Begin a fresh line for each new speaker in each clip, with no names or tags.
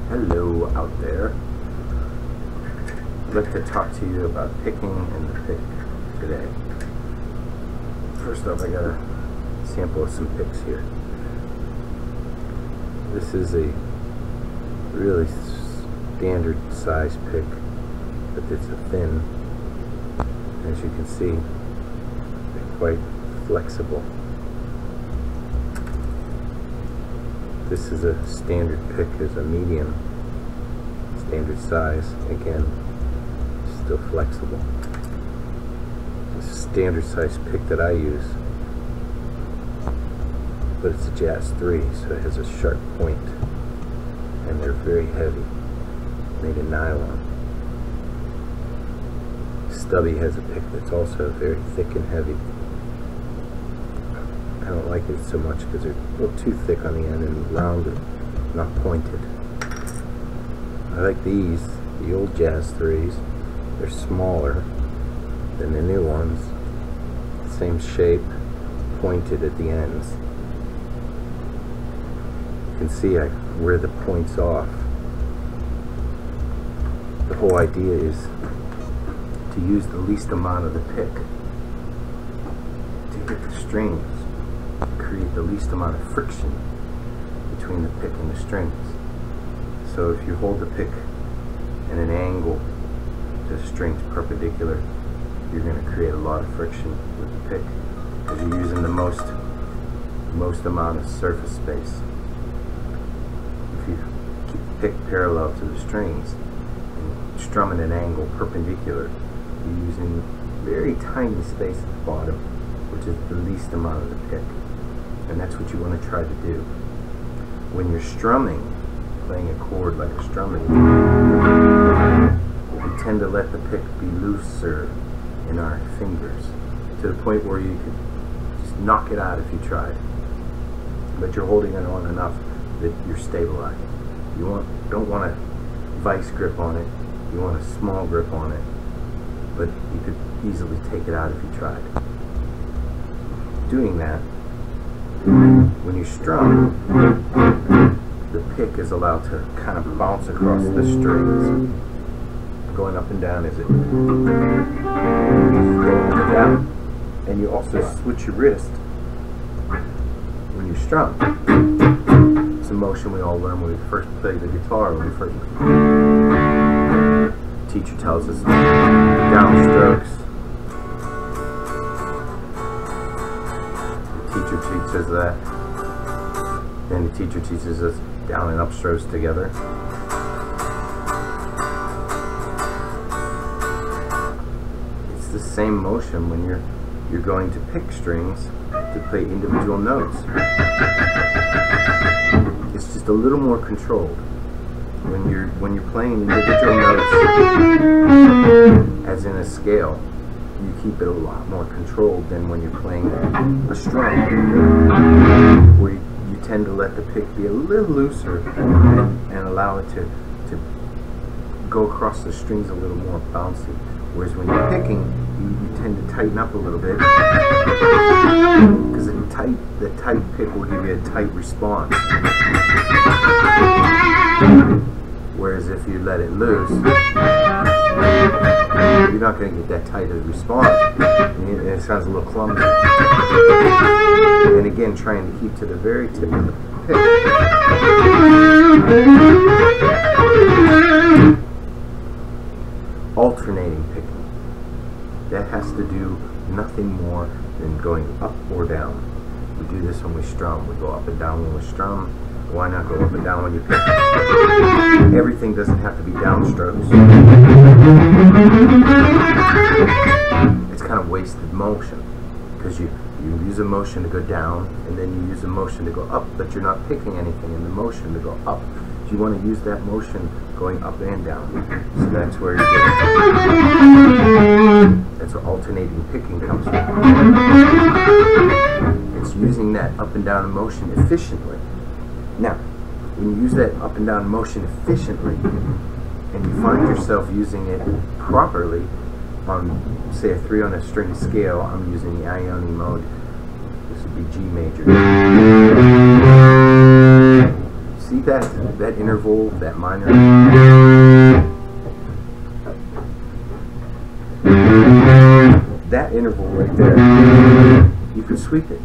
Hello out there. I'd like to talk to you about picking and the pick today. First off, I got a sample of some picks here. This is a really standard size pick, but it's a thin. As you can see, they're quite flexible. This is a standard pick, is a medium standard size, again still flexible. This is a standard size pick that I use, but it's a Jazz 3, so it has a sharp point, and they're very heavy, made of nylon. Stubby has a pick that's also very thick and heavy. I don't like it so much because they're a little too thick on the end and rounded, not pointed. I like these, the old Jazz 3s. They're smaller than the new ones. Same shape, pointed at the ends. You can see I wear the points off. The whole idea is to use the least amount of the pick to hit the strings. Create the least amount of friction between the pick and the strings. So if you hold the pick at an angle to the strings perpendicular, you're going to create a lot of friction with the pick because you're using the most amount of surface space. If you keep the pick parallel to the strings and strum at an angle perpendicular, you're using very tiny space at the bottom, which is the least amount of the pick. And that's what you want to try to do. When you're strumming, playing a chord like a strumming, we tend to let the pick be looser in our fingers to the point where you could just knock it out if you tried. But you're holding it on enough that you're stabilized. You don't want a vice grip on it. You want a small grip on it. But you could easily take it out if you tried. Doing that, when you strum, the pick is allowed to kind of bounce across the strings, going up and down as it goes up and down. And you also switch your wrist when you strum. It's a motion we all learn when we first play the guitar. When we first, the teacher tells us downstrokes. Teacher teaches that, then the teacher teaches us down and up strokes together. It's the same motion when you're going to pick strings to play individual notes. It's just a little more controlled. When you're playing individual notes, as in a scale, you keep it a lot more controlled than when you're playing a strum, where you tend to let the pick be a little looser and allow it to go across the strings a little more bouncy. Whereas when you're picking, you tend to tighten up a little bit because the tight pick will give you a tight response. Whereas if you let it loose, you're not going to get that tight of a response, and it sounds a little clumsy. And again, trying to keep to the very tip of the pick. Alternating picking. That has to do nothing more than going up or down. We do this when we strum. We go up and down when we strum. Why not go up and down when you pick? Everything doesn't have to be downstrokes. It's kind of wasted motion because You use a motion to go down, and then you use a motion to go up, but you're not picking anything in the motion to go up. You want to use that motion going up and down. So that's where you get, that's where alternating picking comes from. It's using that up and down motion efficiently. Now, when you use that up and down motion efficiently, and you find yourself using it properly on, say, a 3 on a string scale, I'm using the Ione mode. This would be G major. See that interval, that minor? That interval right there, you can sweep it,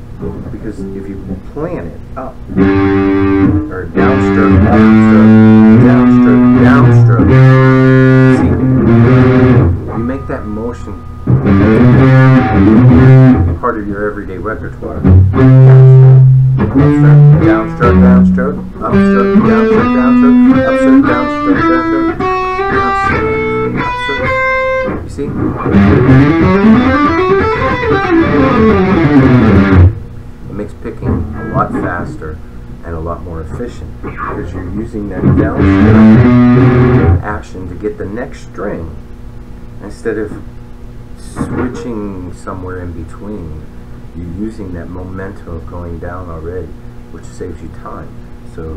because if you plan it up, or downstroke, upstroke, downstroke, downstroke, see, you make that motion part of your everyday repertoire. Upstroke, downstroke, downstroke, upstroke, downstroke, downstroke, upstroke, downstroke, downstroke, upstroke. You see? It makes picking a lot faster and a lot more efficient, because you're using that downstroke action to get the next string instead of switching somewhere in between. You're using that momentum of going down already, which saves you time. So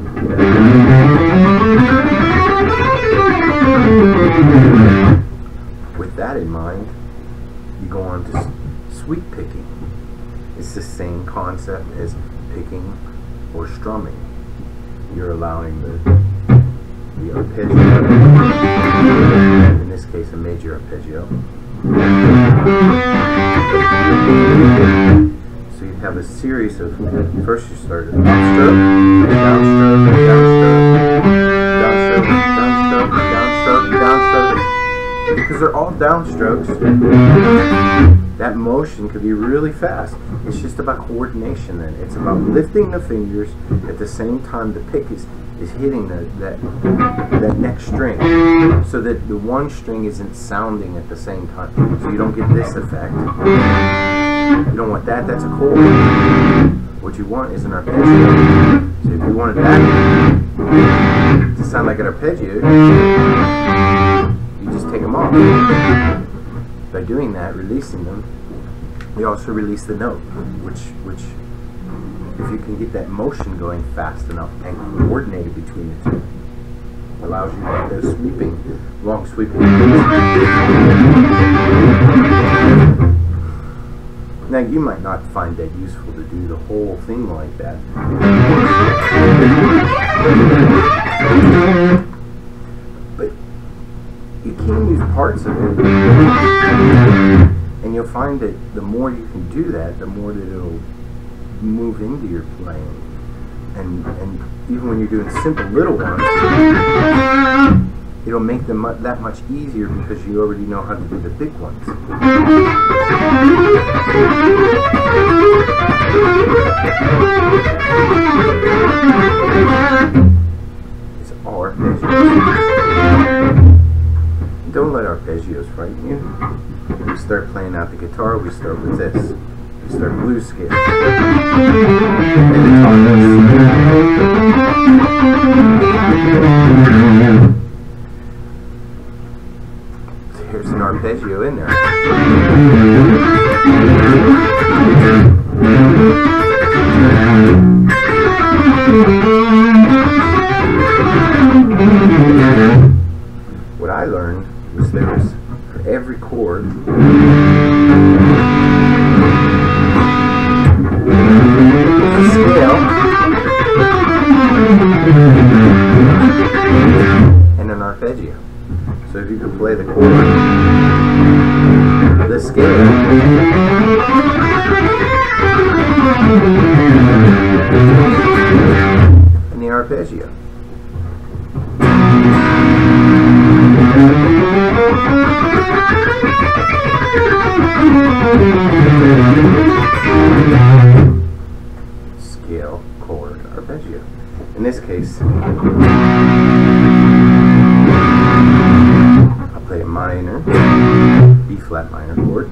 with that in mind, you go on to sweep picking. It's the same concept as picking or strumming. You're allowing the arpeggio, in this case a major arpeggio. So you have a series of, first you start an upstroke, downstroke, downstroke, downstroke, downstroke, downstroke, downstroke. Because they're all downstrokes, that motion could be really fast. It's just about coordination then. It's about lifting the fingers at the same time the pick is hitting that next string, so that the one string isn't sounding at the same time. So you don't get this effect. You don't want that. That's a chord. What you want is an arpeggio. So if you wanted that to sound like an arpeggio, you just take them off. By doing that, releasing them, you also release the note, which if you can get that motion going fast enough and coordinated between the two, allows you to get those sweeping, long sweeping. Now you might not find that useful to do the whole thing like that, but you can use parts of it, and you'll find that the more you can do that, the more that it'll move into your playing. And even when you're doing simple little ones, it'll make them that much easier, because you already know how to do the big ones. It's all arpeggios. Don't let arpeggios frighten you. When we start playing out the guitar, we start with this. We start blues scale. Here's an arpeggio in there. What I learned was there was, for every chord, a scale and an arpeggio. So if you could play the chord, the scale, and the arpeggio. Scale, chord, arpeggio. In this case, I'll play a minor, B flat minor chord,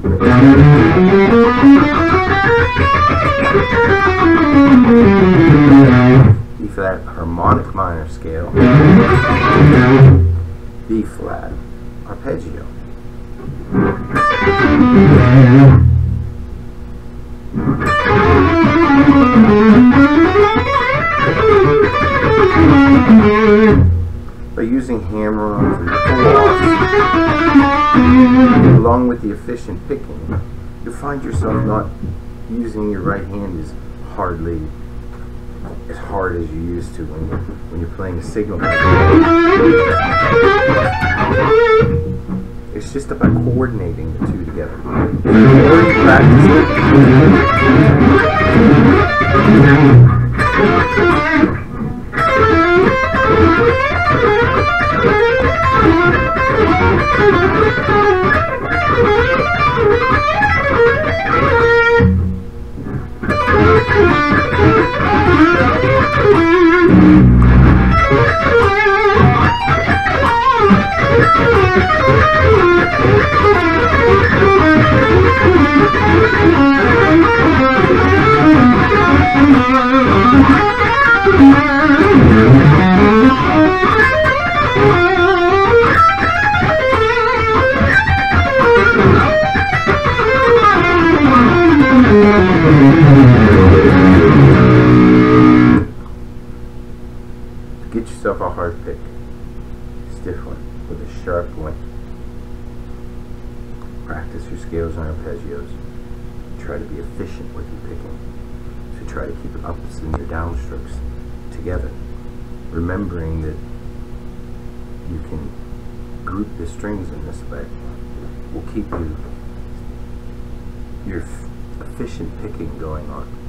B flat arpeggio. By using hammer-ons and pull-offs, along with the efficient picking, you'll find yourself not using your right hand as hard as you used to when you're playing a signal. It's just about coordinating the two together. The more you practice get yourself a hard pick, stiff one with a sharp point. Practice your scales and arpeggios. Try to be efficient with your picking. So try to keep your ups and your downstrokes together, remembering that you can group the strings in this way. Will keep your efficient picking going on.